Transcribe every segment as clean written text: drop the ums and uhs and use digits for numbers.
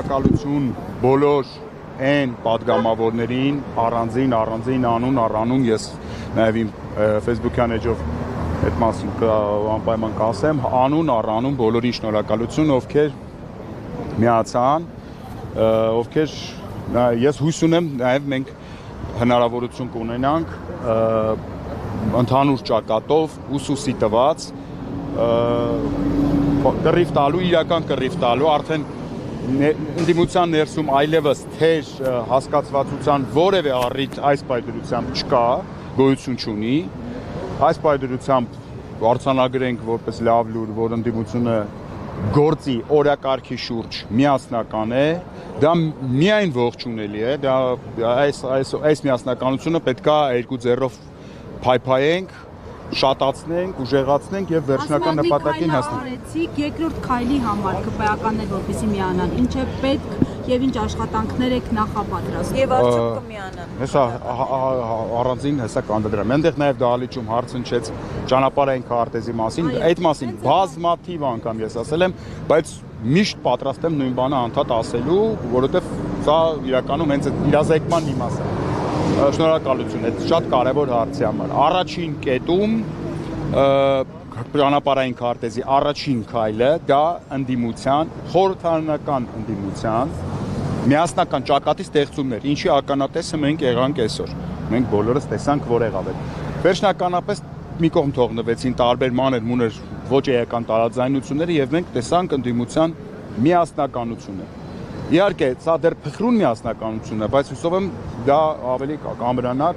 Շնորհակալություն բոլոր այն պատգամավորներին, առանձին անուն ես նաև իմ Facebook-յան էջով այդ մասին անպայման կասեմ, անուն բոլորին շնորհակալություն, ովքեր միացան, ովքեր ես հույս ունեմ նաև մենք հնարավորություն կունենանք ընդհանուր ճակատով ուսուսի տված կռիվ տալու, իրական կռիվ տալու, արդեն ընդդիմության ներսում այլևս թեր հասկացվածության որևէ առիթ այս պայմանությամբ չկա, գոյություն չունի, այս պայմանությամբ արձանագրենք որպես լավ լուր, որ ընդդիմությունը գործի օրակարգի շուրջ միասնական է, դա միայն ողջունելի է, դա այս միասնականությունը պետք է երկու ձեռով փայփայենք, շատացնենք, ուժեղացնենք եւ վերջնական նպատակին հասնենք։ Երկրորդ քայլի համար ԿՊԱ-ականներ որպեսզի միանան, ինչ է պետք եւ ինչ աշխատանքներ եք նախապատրաստում։ Եվ արդյոք կմիանան։ Հեսա առանձին հեսա կանդրադառնամ։ Այնտեղ նաեւ դահլիճում հարց հնչեց ճանապարհային քարտեզի մասին, այդ մասին բազմաթիվ անգամ ես ասել եմ, բայց միշտ պատրաստ եմ նույն բանը անդադ ասելու, որովհետեւ սա իրականում հենց իրազեկման մի մաս է։ Շնորհակալություն, այդ շատ կարևոր հարցի համար։ Առաջին կետում ճանապարհային քարտեզի առաջին քայլը դա ընդդիմության, խորհրդարանական ընդդիմության միասնական ճակատի ստեղծումն էր, ինչի ականատեսը մենք եղանք այսօր։ Մենք բոլորս տեսանք, որ եղավ է։ Վերջնականապես մի կողմ թողնվեցին տարբեր մանր-մուներ ոչ էական տարաձայնությունները եւ մենք տեսանք ընդդիմության միասնականությունը։ Իհարկե, սա դեռ փխրուն միասնականություն է, բայց հուսով եմ դա ավելի կամրանա,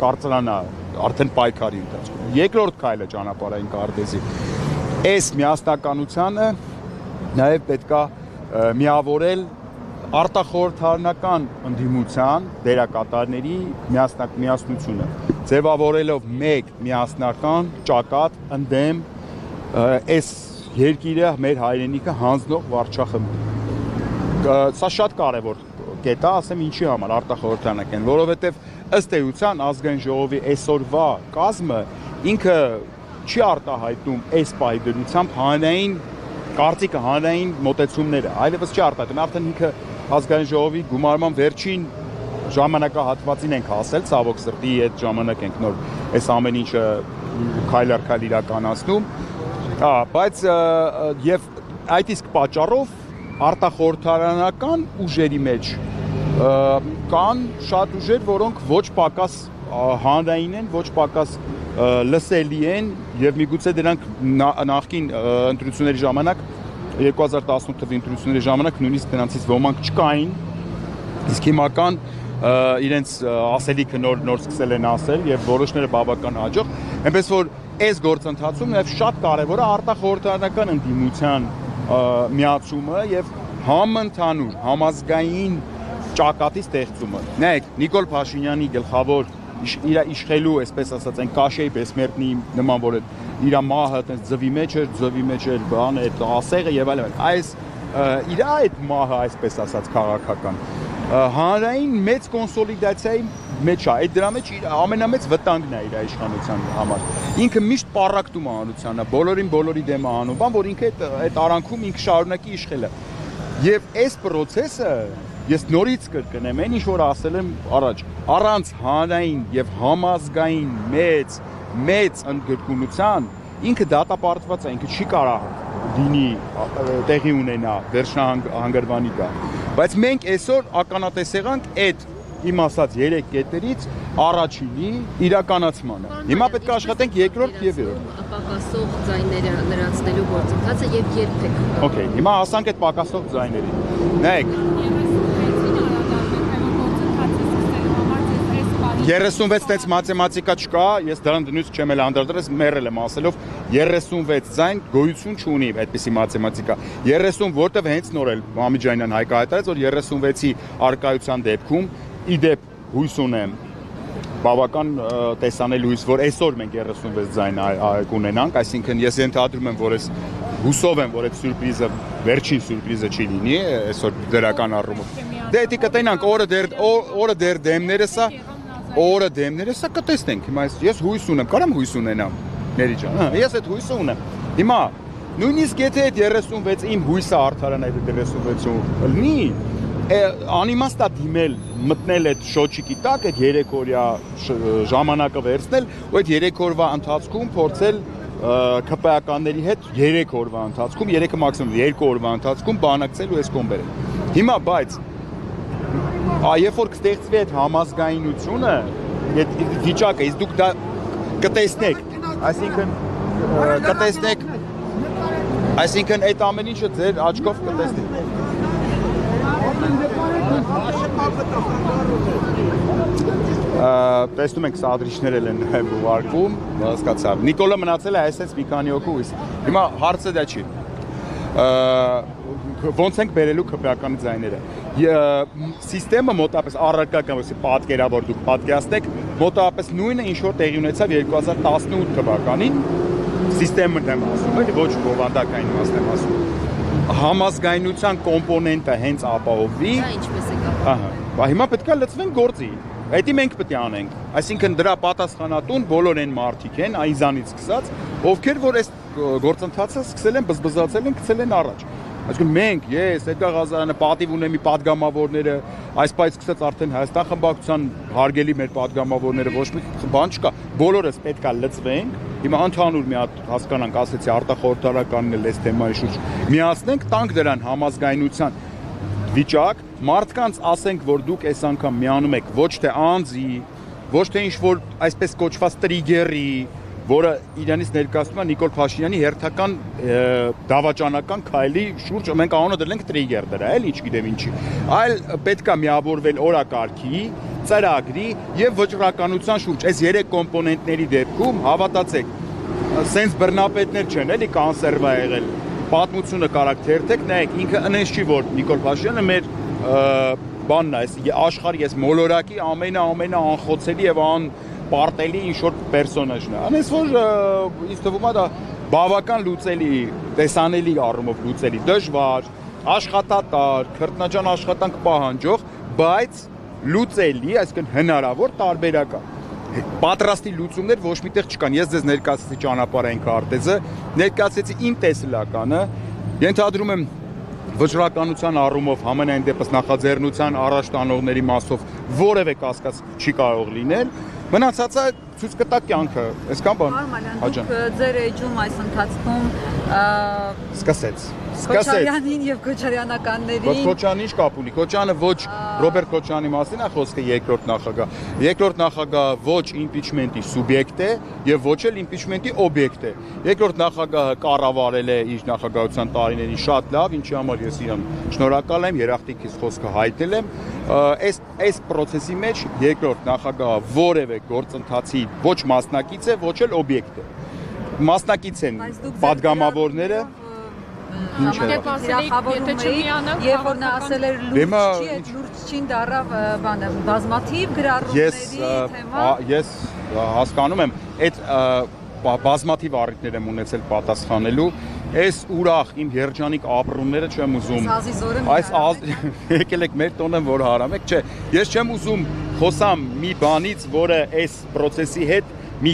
կարծրանա, արդեն պայքարի ընթացքում։ Երկրորդ քայլը ճանապարհային քարտեզի։ Այս միասնականությունը նաև պետք է միավորել արտախորհրդարանական ընդդիմության դերակատարների միասնությունը, ձևավորելով մեկ միասնական ճակատ ընդդեմ այս երկիրը մեր հայրենիքը հանձնող վարչախմբի։ Սա շատ կարևոր կետ է, ասեմ ինչի համար արտախորհրդարանական, որովհետև ըստ էության ազգային ժողովի այսօրվա կազմը ինքը չի արտահայտում այս պահի դրությամբ հանրային կարծիքը, հանրային մոտեցումները, այլևս չի արտահայտում, արդեն ինքը ազգային ժողովի գումարման վերջին ժամանակահատվածին ենք հասել, ցավոք սրտի այդ ժամանակ ենք նոր այս ամեն ինչը քայլ առ քայլ իրականացնում, բայց եւ այդ իսկ պատճառով արտախորհրդարանական ուժերի մեջ կան շատ ուժեր, որոնք ոչ պակաս հանրային են, ոչ պակաս լսելի են եւ միգուցե դրանք նախկին ընտրությունների ժամանակ 2018 թվականի ընտրությունների ժամանակ նույնիսկ դրանցից ոմանք չկային, իսկ հիմա կան իրենց ասելիքը նոր սկսել են ասել եւ որոշները բավական հաջող, այնպես որ այս գործընթացում նաեւ շատ կարեւոր է արտախորհրդարանական ընդդիմության միացումը եւ համընդհանուր համազգային ճակատի ստեղծումը։ Նայեք, Նիկոլ Փաշինյանի գլխավոր իր իշխելու, այսպես ասած, այն Կաշեի Բեսմերտնի նման, որ իր մահը այդպես ձվի մեջ էր, բան է, ասեղը եւ այլն։ Այս իր այդ մահը, այսպես ասած, քաղաքական հանրային մեծ կոնսոլիդացիայի մեջ է, այդ դրա մեջ իր ամենամեծ վտանգն է իր իշխանության համար։ Ինքը միշտ պառակտում է հանրությանը, բոլորի դեմ է անում, բան որ ինքը այդ արանքում ինքը շարունակի իշխելը։ Եվ այս process-ը ես նորից կրկնեմ, այն ինչ որ ասել եմ առաջ, առանց հանրային եւ համազգային մեծ ընդգրկունության ինքը դատապարտված է, ինքը չի կարող դինի տեղի ունենա վերջնահանգրվանի գա։ Բայց մենք այսօր ականատես եղանք այդ իմ ասած 3 կետերից առաջինի իրականացմանը։ Հիմա պետք է աշխատենք երկրորդ եւ երրորդ։ Պակասող ձայները լրացնելու գործընթացը եւ երբեք։ Okay, հիմա ասանք այդ պակասող ձայներին։ Նայեք 36 տենց մաթեմատիկա չկա, ես դրան նույնիսկ չեմ էլ անդրադարձ, մեռել եմ ասելով 36 ձայն գոյություն չունի այդպիսի մաթեմատիկա։ 30 որտեվ հենց նոր էլ Մամիջանյան հայտարարեց, որ 36-ի արկայության դեպքում իդեպ հույս ունեմ բավական տեսանելի հույս, որ այսօր մենք 36 ձայն կունենանք, այսինքն ես ենթադրում եմ, որ այս հուսով եմ, որ այդ սյուրպրիզը վերջին սյուրպրիզը չի լինի, այսօր դրական առումով։ Դե դա կտենանք, օրը դեր դեմները սա կտեսնենք։ Հիմա ես հույս ունեմ, կարամ հույս ունենամ, Մերի ջան, ես այդ հույսը ունեմ։ Հիմա նույնիսկ եթե այդ 36 իմ հույսը արդարան այդ 36-ում լինի, անիմաստ է դիմել մտնել այդ շոչիկի տակ, այդ 3 օրյա ժամանակը վերցնել, ու այդ 3 օրվա ընթացքում փորձել ԿՊԱ-ականների հետ 3 օրվա ընթացքում, 3-ը մաքսիմում 2 օրվա ընթացքում բանակցել ու այս կողմ բերել։ Հիմա բայց երբ որ կստեղծվի այդ համազգայունությունը, այդ վիճակը, իսկ դուք դա կտեսնեք, այսինքն այդ ամեն ինչը ձեր աչքով կտեսնեք։ Տեսնում ենք սադրիչներ են ուղարկվում, հասկացա։ Նիկոլը մնացել է այսպես մի քանի հոգու, հիմա հարցը դա չի։ Ոնց ենք բերելու ԿՊԱ-ականի ձայները։ Սիստեմը մոտապես առարկական, պատկերավոր դուք պատկերացնեք, մոտապես նույնը ինչ որ տեղի ունեցավ 2018 թվականին, սիստեմը եմ ասում, էլի ոչ բովանդակային իմաստ եմ ասում։ Համազգայունության կոմպոնենտը հենց ապահովվի։ Դա ինչպես է կապ։ Ահա, հիմա պետք է լցվեն գործի։ Դա մենք պետք է անենք։ Այսինքն դրա պատասխանատուն բոլոր այն մարդիկ են, այնզանից սկսած, ովքեր որ այս գործընթացը սկսել են բզբզացել են, գցել են առաջ։ Այսինքն մենք, ես, Էդգար Ղազարյանը, պատիվ ունեմ մի падգամավորները, այս պայծ սկսած արդեն Հայաստան խմբակցության հարգելի մեր падգամավորները ոչ մի բան չկա, բոլորս պետք է լծվենք։ Հիմա ընդհանուր մի հատ հասկանանք, ասեցի արտախորհրդարանականն էլ այս թեմայի շուրջ միացնենք, տանք դրան համազգայունության վիճակ, մարդկանց ասենք, որ դուք այս անգամ միանում եք ոչ թե անձի, ոչ թե ինչ-որ այսպես կոչված տրիգերի, որը իրանից ներկայացնում է Նիկոլ Փաշինյանի հերթական դավաճանական քայլի շուրջ, մենք անունը դրենք տրիգեր դրա, էլ չգիտեմ ինչի, այլ պետք է միավորվել օրակարգի, ծրագրի եւ վճռականության շուրջ։ Այս 3 կոմպոնենտների դեպքում հավատացեք, սենց բռնապետներ չեն, էլի կոնսերվա եղել։ Պատմությունը կարակ թերթեք, նայեք, ինքը ընես չի, որ Նիկոլ Փաշինյանը մեր բանն է, աշխարհի այս մոլորակի ամենաանխոցելի եւ պարտելի ինչ-որ պերսոնաժն է։ Անես որ ինձ թվում է դա բավական լուծելի, տեսանելի առումով լուծելի, դժվար, աշխատատար, քրտնաջան աշխատանք պահանջող, բայց լուծելի, այսինքն հնարավոր տարբերակա։ Պատրաստի լուծումներ ոչ միտեղ չկան։ Ես ձեզ ներկայացրեցի ճանապարհային քարտեզը, ներկայացրեցի իմ տեսլականը, ենթադրում եմ վճռականության առումով համենայն դեպս նախաձեռնության առաջ տանողների մասով որևէ կասկած չի կարող լինել։ Մնացածը ցույց կտա կյանքը, այսքան բան։ Դուք ձեր էջում այս ընթացքում սկսեց Քոչարյանին եւ Քոչարյանականներին Քոչարյանը ինչ կապ ունի։ Քոչարյանը ոչ Ռոբերտ Քոչարյանի մասին է խոսքը երկրորդ նախագահ։ Երկրորդ նախագահը ոչ իմպիչմենտի սուբյեկտ է եւ ոչ էլ իմպիչմենտի օբյեկտ է։ Երկրորդ նախագահը կառավարել է իր նախագահության տարիներին շատ լավ, ինչի համար ես իրան շնորհակալ եմ, երախտիկից խոսքը հայտնել եմ։ Այս process-ի մեջ երկրորդ նախագահը որևէ գործընթացի ոչ մասնակից է, ոչ էլ օբյեկտ է։ Մասնակից են падգամավորները Երբ որ նա ասել էր լուրջ չի, այդ լուրջ չին դառավ բանը բազմաթիվ գրառումների թեմա։ Ես հասկանում եմ, այդ բազմաթիվ առիթներ եմ ունեցել պատասխանելու, այս ուրախ իմ երջանիկ ապրումները չեմ ուզում։ Այս եկել եք մեր տոնը, որ հարամեք, չէ, ես չեմ ուզում խոսամ մի բանից, որը այս process-ի հետ մի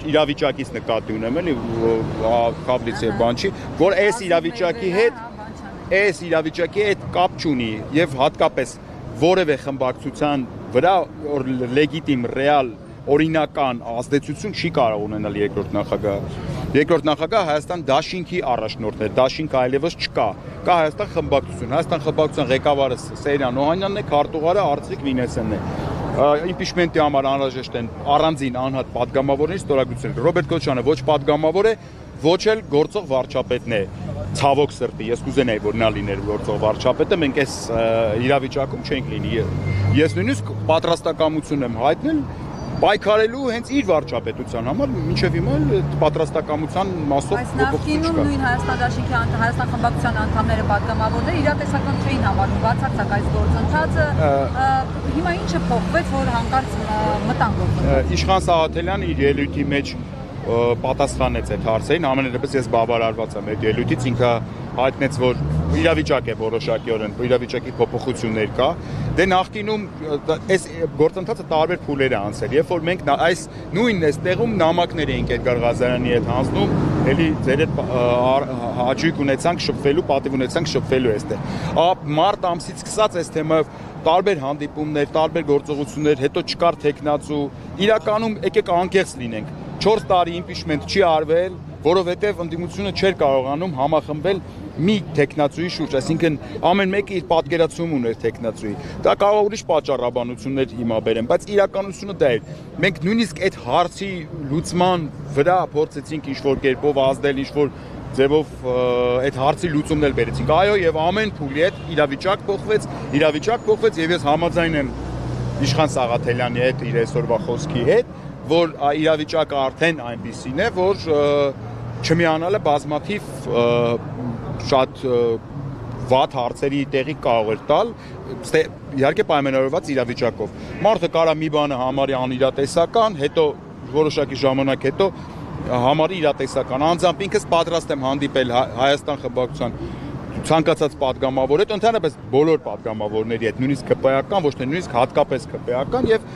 իրավիճակից նկատի ունեմ, էլի կապլիցի բան չի, որ այս իրավիճակի հետ կապ չունի եւ հատկապես որևէ խմբակցության վրա լեգիտիմ, ռեալ, օրինական ազդեցություն չի կարող ունենալ երկրորդ նախագահը։ Երկրորդ նախագահը Հայաստան դաշինքի առաջնորդն է, դաշինքը այլևս չկա։ Կա Հայաստան խմբակցություն, Հայաստան խմբակցության ղեկավարը Սեյրան Օհանյանն է, քարտուղարը Արծվիկ Մինեսյանն է։ Իմպիչմենտի համար անհրաժեշտ են առանձին անհատ падգամավորների ստորագրություններ։ Ռոբերտ Քոչարյանը ոչ падգամավոր է, ոչ էլ գործող վարչապետն է։ Ցավոք սրտի, ես կուզենայի, որ նա լիներ գործող վարչապետը, մենք այս իրավիճակում չենք լինի։ Ես նույնիսկ պատրաստակամություն եմ հայտնել պայքարելու հենց իր վարչապետության համար, մինչև հիմա պատրաստակամության մասով փոփոխություն չկա։ Նույն Հայաստան դաշինքի Հայաստան խմբակցության անդամները падգամավորները իրատեսական չէին համարում, բացարձակ այս գործընթացը։ Հիմա ինչը փոխվեց, որ հանկարծ մտան գործընթաց։ Իշխան Սաղաթելյանը իր ելույթի մեջ պատասխանեց այդ հարցերին, ամենևս ես բավարարված եմ այդ ելույթից, ինքը հայտնեց, որ իրավիճակ է որոշակիորեն, իրավիճակի փոփոխություններ կա, դե նախկինում այս գործընթացը տարբեր փուլեր է անցել, երբ որ մենք այս նույն այստեղում նամակներ էինք Էդգար Ղազարյանի հետ հանձնում, էլի ձեր հետ հաճույք ունեցանք շփվելու, պատիվ ունեցանք շփվելու այստեղ։ Մարտ ամսից սկսած այս թեմայով տարբեր հանդիպումներ, տարբեր գործողություններ, հետո չկար տեխնացու, իրականում եկեք անկեղծ լինենք։ 4 տարի իմպիչմենտ չի արվել, որովհետև ընդդիմությունը չէր կարողանում համախմբել մի տեխնացուի շուրջ, այսինքն ամեն մեկը իր պատկերացում ուներ տեխնացուի։ Դա կարող ուրիշ պատճառաբանություններ հիմա բերեն, բայց իրականությունը դա էր։ Մենք նույնիսկ այդ հարցի լուծման վրա փորձեցինք ինչ-որ կերպով ազդել, ինչ-որ ձևով այդ հարցի լուծումն էլ բերեցինք։ Այո, եւ ամեն փուլի հետ իրավիճակ փոխվեց եւ ես համաձայն եմ Իշխան Սաղաթելյանի հետ իր այսօրվա խոսքի հետ, որ իրավիճակը արդեն այնպիսին է, որ չմիանալը բազմաթիվ շատ վատ հարցերի տեղի կարող էր տալ, իհարկե պայմանավորված իրավիճակով։ Մարդը կարա մի բանը համարի անիրատեսական, հետո որոշակի ժամանակ հետո համարի իրատեսական։ Անձամբ ինքս պատրաստ եմ հանդիպել Հայաստան խմբակցության ցանկացած պատգամավոր հետ, ընդհանրապես բոլոր պատգամավորների հետ, նույնիսկ ԿՊ-ական, ոչ թե նույնիսկ հատկապես ԿՊ-ական եւ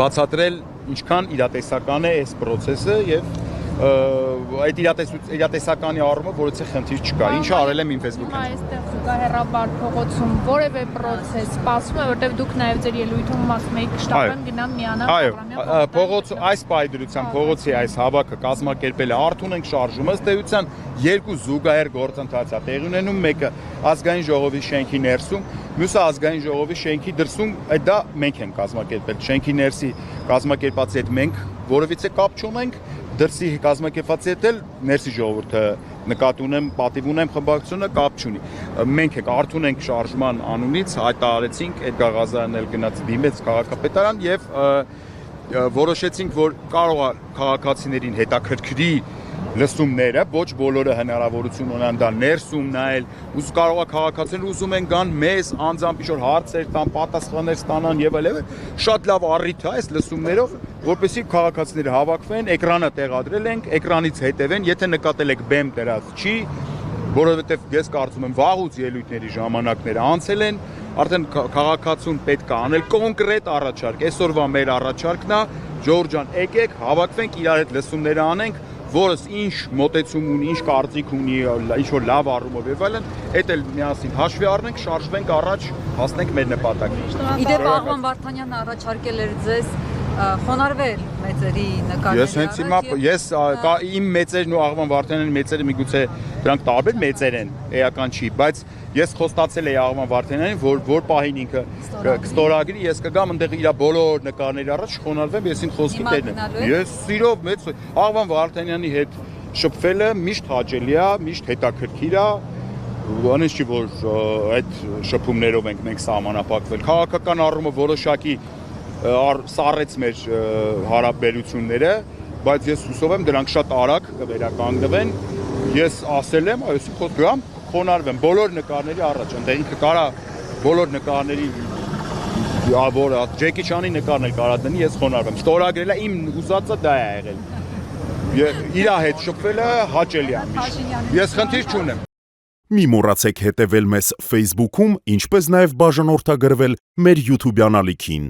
բացատրել ինչքան իրատեսական է այս process-ը եւ այդ իրատեսականի առումով որոցի խնդիր չկա։ Ինչը արել եմ իմ Facebook-ին։ Այստեղ զուգահեռաբար փողոցում որևէ process սպասում է, որտեղ դուք նաև ձեր ելույթում ասում եք շտաբեն գնամ միանամ Այո, փողոցը այս պայդրությամբ փողոցի այս հավաքը կազմակերպել է Արթուն ենք շարժումը, ըստ էության երկու զուգահեռ գործընթաց է տեղի ունենում, մեկը ազգային ժողովի շենքի ներսում, մյուսը ազգային ժողովի շենքի դրսում, դա մենք ենք կազմակերպել, շենքի ներսի կազմակերպածի հետ մենք որևիցե կապ չունենք, դրսի կազմակերպվածի հետ էլ ներսի ժողովուրդը նկատի ունեմ, պատիվ ունեմ խմբակցությունը կապ չունի։ Մենք ենք Արթուն ենք շարժման անունից հայտարարեցինք Էդգար Ղազարյանն էլ գնաց դիմեց քաղաքապետարան եւ որոշեցինք, որ կարող է քաղաքացիներին հետաքրքրի լսումները, ոչ բոլորը հնարավորություն ունեն դա ներսում նայել, ուս կարող է քաղաքացիները ուզում են գան մեզ անձամբ ինչ-որ հարցեր տան, պատասխաններ ստանան եւ այլն, շատ լավ առիթ է այս լսումներով, որպեսզի քաղաքացիները հավաքվեն, էկրանը տեղադրել ենք, էկրանից հետևեն, եթե նկատել եք բեմ դրած չի, որովհետեւ ես կարծում եմ վաղուց ելույթների ժամանակները անցել են, արդեն քաղաքացուն պետք է անել կոնկրետ առաջարկ։ Այսօրվա մեր առաջարկն է, Ժորժ ջան, եկեք, հավաքվենք, իրար հետ լսումներ անենք, որս ինչ մոտեցում ունի, ինչ կարծիք ունի, ինչ որ լավ առումով եւ այլն, այդ էլ միասին հաշվի առնենք, շարժվենք առաջ, հասնենք մեր նպատակին։ Իդեպ Աղվան Վարդանյանը առաջարկել էր ձեզ խոնարհվել մեծերի նկարների։ Ես հենց հիմա իմ մեծերն ու Աղվան Վարդանյանի մեծերը միգուցե դրանք տարբեր մեծեր են, էական չի, բայց ես խոստացել էի Աղվան Վարդանյանին, որ պահին ինքը կստորագրի, ես կգամ այնտեղ իր բոլոր նկարների առաջ խոնարհվեմ, ես ինձ խոսքի տերն եմ։ Ես սիրով մեծ Աղվան Վարդանյանի հետ շփվելը միշտ հաճելի է, միշտ հետաքրքիր է, անես չի որ այդ շփումներով ենք մենք սահմանափակվել։ Քաղաքական առումով որոշակի սառեց մեր հարաբերությունները, բայց ես հուսով եմ դրանք շատ արագ կվերականգնվեն։ Ես ասել եմ, այսի խոսքամ խոնարհվեմ բոլոր նկարների առաջ, այնտեղ ինքը կարա բոլոր նկարների որը Ջեկի Չանի նկարն էլ կարա դնի, ես խոնարհվեմ։ Ստորագրելը իմ ուզածը դա է եղել։ Իր հետ շփվելը հաճելի է միշտ։ Ես խնդիր չունեմ։ Մի մոռացեք հետևել մեզ Facebook-ում, ինչպես նաև բաժանորդագրվել մեր YouTube-յան ալիքին։